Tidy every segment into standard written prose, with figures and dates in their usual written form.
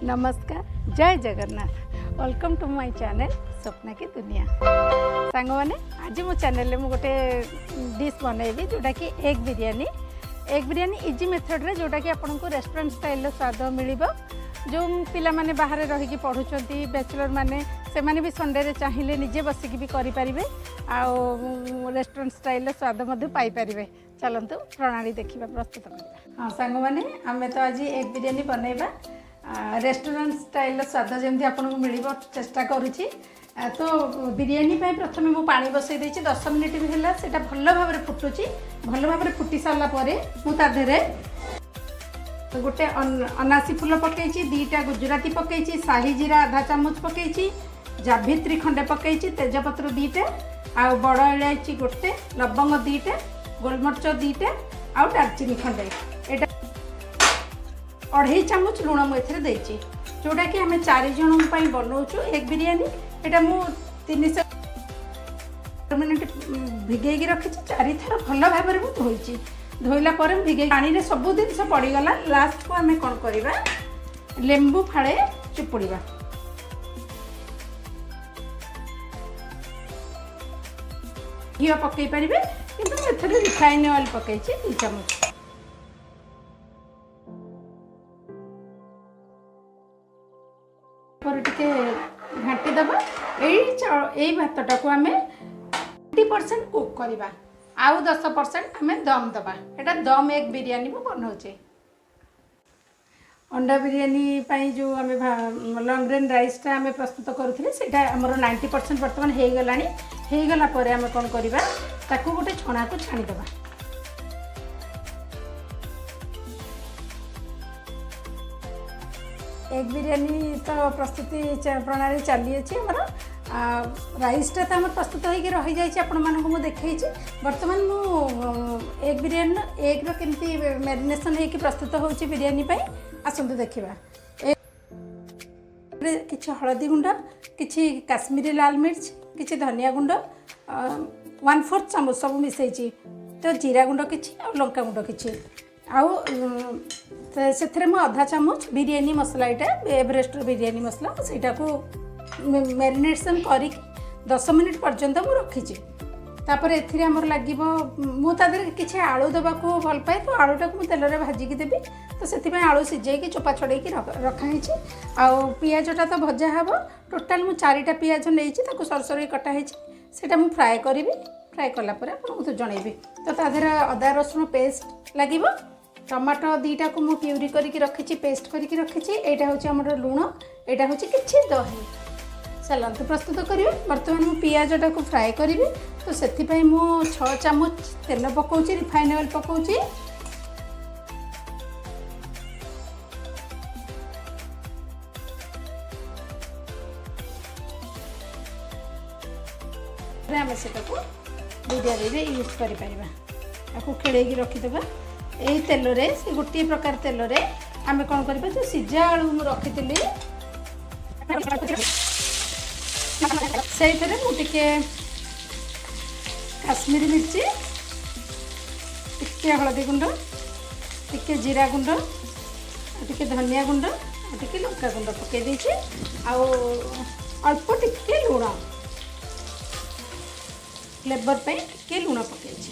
नमस्कार, जय Jagannath. Welcome to my channel Swapna की दुनिया। सांग मैंने आज मो चैनल में गोटे डिश बनैबी जोटा कि एग बिरियानी इजी मेथड रे जोटा कि आपन को रेस्टोरेंट स्टाइल स्वाद मिल। जो पिला माने बाहर रही पढ़ुंट बैचलर माने से माने भी संडे रे चाहिए निजे बसिक भी करें आउ रेस्टोरेंट स्टाइल स्वाद पाइपर। चलतु प्रणाली देखा प्रस्तुत करवा। हाँ सांग मैंने आम तो आज एग बिरियानी बनैबा रेस्टोरेंट स्टाइल स्वाद जमी आपको मिल चेष्टा करुँची। तो बिरियानी प्रथम मु पानी बसई देछि 10 मिनिट भी है से भल भाव फुटुची। भल भाव फुटी सारा मुझे गोटे अनासी फूल पकई, 2टा गुजराती पकई, शाही जीरा आधा चामच पकई, जाभित्री खंडे पकई, तेजपत्र 2टा आउ बड़ इलायची गोटे, लवंग 2टा, गोलमरिच 2टा आउ दालचीनी खंडे। एटा 2.5 चामच लुण मुझे जोटा कि आम 4 जन बनाऊँ एग बिरियानी। एटा मु 300 मिनिट भिगेगी रखी 4 थर भल भाव धोई। धोइला पर भिगे पानी रे सब जिनस पड़गला। लास्ट को आम कौन करवा लेंबू फाड़े चिपुड़ा। घी पकई पारे कि रिफाइन ऑयल पकई 2 चामच। घाटी दबा यही भातटा को आम 20% कुक करवा आउ 10% आम दम दबा। एटा दम एग बिरियानी मु बनाऊे। अंडा बिरियानी जो आम लॉन्ग ग्रेन राइसटा आम प्रस्तुत करूँ से आमर 90% बर्तमान हो गला आम कौन करवा ताकू गोटे छणा को छाणीदबा। एग बिरियानी तो प्रस्तुति प्रणाली चली अच्छी आमर राइसटा तो आम प्रस्तुत होगी रही जाइए। आपण मानक मु देखई बर्तमान मु एग बिरियानी एग केमती मैरिनेशन होगी प्रस्तुत होची बिरियानी पाई। आसंतु देखिबा। किछि हळदी गुंड, किछि काश्मीरी लाल मिर्च, किछि धनिया गुंड 1/4 चामच सब मिसैची। तो जीरा गुंड किछि और लंका गुंड किछि आउ से आधा चामच बिरियानी मसला यहाँ एवरेस्ट बिरियानी मसला सेटा को मैरिनेशन करी 10 मिनिट पर्यंत मु रखी। तापर एथिरे हमर लागिबो मु तादर किछि आलू देबा को भल पाए तो आलूटा को मु तेल रे भाजी की देबी। तो सेति में आलू सिझे की चोपा छड़े की रखा है। आउ पियाजटा तो भजा हबो। टोटाल मु 4टा पियाज नेइछि ताको सरसरी कटा है सेटा मु फ्राए करी। फ्राए कला पर आपको तो जनइबी। तो तादर अदा रसुण पेस्ट लागिबो। टमाटो 2टा को मु प्यूरी करके रखी पेस्ट करके रखी। एटा होछि हमर लूण, एटा होछि किछि दही। चलतु प्रस्तुत करिवे। बर्तमान मु पियाजटा को फ्राए करी। तो से मु 6 चामच तेल पकाउछि, रिफाइन ऑयल पकाउछि। आम से बिरियानी यूज कर खेल रखीदे। यही तेल रे से गोटे प्रकार तेल रे आम कौन करवा जो सीझा आलू रखी से मुझे काश्मीरी मिर्ची, टिके हलदी गुंड, टिके जीरा गुंड, टिके धनिया गुंड, टिके लंका गुंड पकई देछि। आउ अल्प टिके लुण फ्लेवर पे टिके लुण पकई।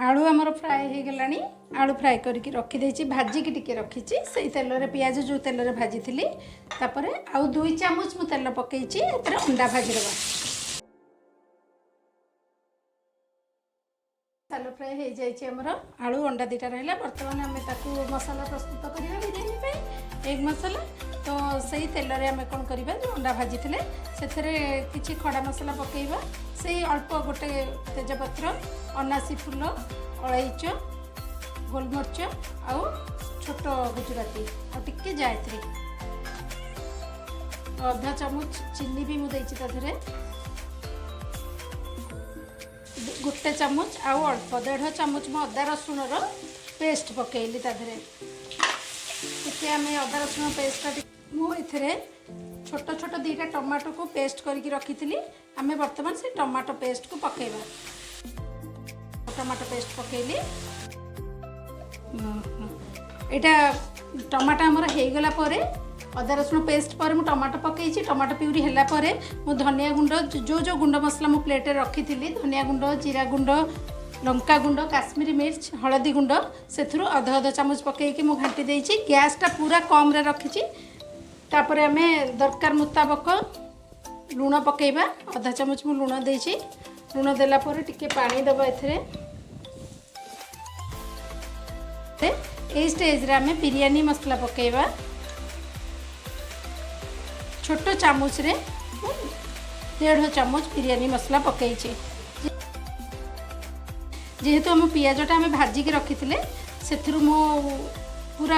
आलू आमर फ्राए हो गलानी। आलू फ्राए करके रखीदे भाजिक टिके रखी से तेल रे पियाज जो तेल रे भाजी थी। तापर आउ 2 चामच मु तेल पकई अंडा भाजी देवा। सालो फ्राए हो जाइए आमर आलू अंडा 2टा रहा। बर्तमान आम ताकू मसाला प्रस्तुत करवा बिरियानी पे एग मसाला। तो सही तेल रे आम कौन करवा जो अंडा भाजी थे से किछि खड़ा मसला पकेबा। से अल्प गोटे तेजपत्र, अनासी फूल, अलैच, गोलमरिच आउ छोट गुजराती और टिके जायत्री। आधा चामच चीनी भी मुझे ताधरे गोटे चामच आउ अल्प 1.5 चामच मो अदा रसुण पेस्ट पकईली ताधरे। टिके आम अदा रसुण पेस्ट मुझे छोट छोट 2टा टमाटो को पेस्ट करके रखी थी। आम बर्तमान से टमाटो पेस्ट को पकेबा। Tomato paste पकेली। यहाँ टमाटो आमर हो गला अदा रसुण पेस्ट पर मु टमाटो पकई टमाटो प्यूरी है मु धनिया गुंड जो जो गुंड मसला मु प्लेट रखी धनिया गुंड जीरा गुंड लंका गुंड काश्मीरी मिर्च हलदी गुंड से अधा अधा चामच पकईकी मु घाटी देछि गैसटा पूरा कम रे रखी तापर आम दरकार मुताबक लुण पकेबा अधा चामच मु लुण देछि लुण देला पर टिके पानी दबा एथरे ए स्टेज रे आम बिरयानी मसला पकेबा छोट चामच रे 1.5 चामच बिरयानी मसला पकई जेहेतु आम पियाजटा आम भाजिक रखी से मो पूरा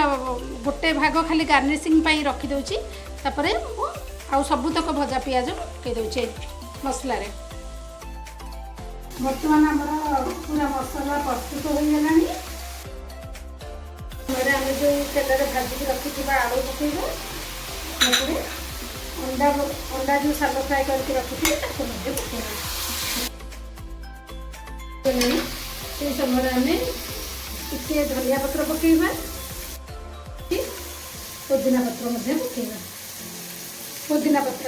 गोटे भाग खाली गार्निशिंग रखीदे तापर आउ सबुतक भजा पियाज पकईदे मसला रे बर्तमान आमर पूरा मसला प्रस्तुत हो गलानी आम जो तेल भाजिक रखी आलू पकईबा अंडा अंडा जो सालो फ्राए करके रखी पकईबा से समय आम टे धनिया पत्र पकईबा पुदीना पत्र पकईबा पुदीना पत्र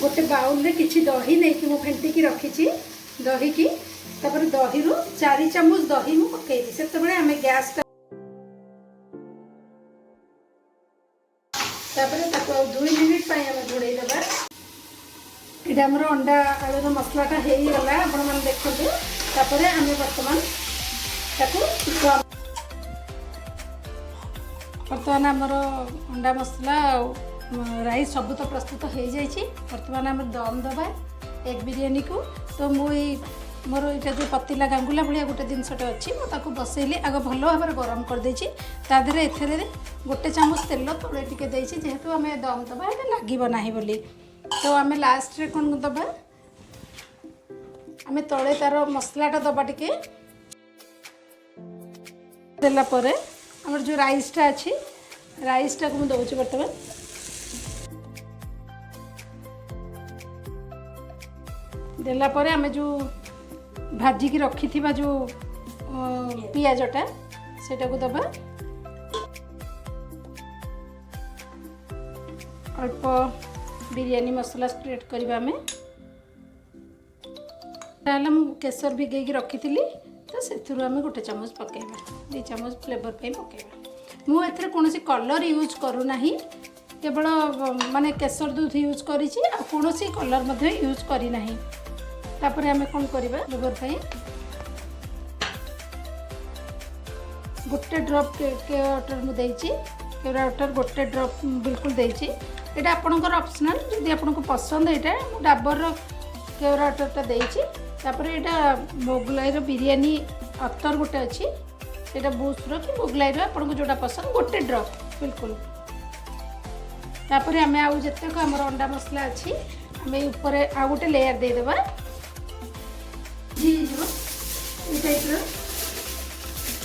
गोटे बाउल रे किछि दही नहीं कि फेंटिकी रखी दही की तापर दही रु 4 चामच दही मु पकईबी से आम गैस तापर 2 मिनिट आम घोड़े देवा ये आमर अंडा आलूर मसलाटा हो गला आपण मैंने देखते तापर आम बर्तमान बर्तमान आमर अंडा मसला राइस सब तो प्रस्तुत हो जाइए बर्तमान आम दम दबा एग बिरयानी को तो मुझे मोर ये जो पतीला गांगुला भाया गोटे जिनसटे अच्छी मुझे बसैली आग भल भाव गरम कर देछि तादरे एथरे गोटे चामच तेल तले टिके देछि जेहेतु आम दम दबा ये लगे ना बोली तो आम लास्ट रे कौन दबा आम तले तार मसलाटा दबा टिके देला परे हमर जो राइसटा अच्छी राइसटा को मुझे दौर बर्तमान देला परे आम जो भाजिकी रखी थी जो पियाजटा सेटा को दबा अल्प बिरयानी मसला स्प्रेड करवा में केसर भिगे रखी थी तो से आम गोटे चामच पकेबा 2 चामच फ्लेवर पे पकेबा मु एथरे कोनोसी कलर यूज करूना केवल माने केसर दूध यूज करी कोनोसी कलर मध्य यूज करी नाही तापर आम कौन करवा फ्लेवर गोटे ड्रप के वाटर मुझे के वाटर गोटे ड्रप बिल्कुल देछि एटा आपनकर ऑप्शनल जदि आपनको पसंद एटा डाबर के वाटरटा देछि तापर एटा मोगलाई बिरयानी अत्तर गोटे अच्छी एटा बूस्टर कि मोगलाई आपनको जोटा पसंद गोटे ड्रप बिल्कुल तापर आम आउ जतेक आमर अंडा मसला अच्छी आम ऊपर आउ गोटे लेयर दे देबा टाइप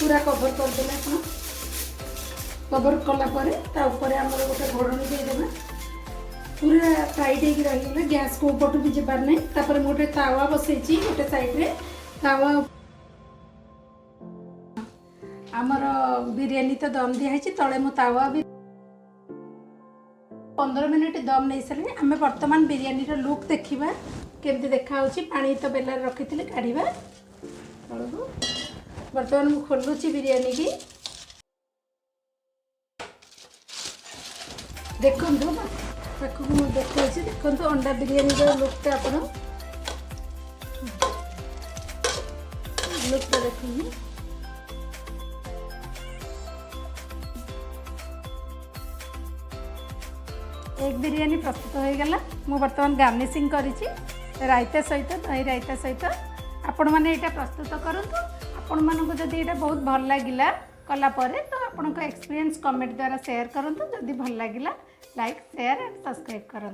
पूरा कवर करदे कवर कलापर तापर आम गोटे घोड़नी देदेबा पूरा टाइट हो रहीगला गैस को ऊपर भी जबार नहीं तापर गोटे तावा बसई गोटे साइड रे तावा आमर बिरयानी तो दम दिखाई तले मो तावा भी 15 मिनट दम नहीं सारे आम बर्तमान बिरयानी लुक देखा केमती देखा पानी तो बेलार रखी थी काढ़ा बर्तमान मुझे खोलुची बिरयानी की देखु पाखक मुझे देखो अंडा बिरयानी लुकटा आप लुकटा देखो एग बिरयानी प्रस्तुत हो गला मु बर्तमान गार्निशिंग करिछि रायता सहित दही रायता सहित आपण मैंने यहाँ प्रस्तुत करूँ आपण मानक जदि यहाँ बहुत भल लगिला कला परे तो आपण एक्सपीरियंस कमेंट द्वारा शेयर करूँ जदि भल लगिला लाइक शेयर एंड सब्सक्राइब करूँ।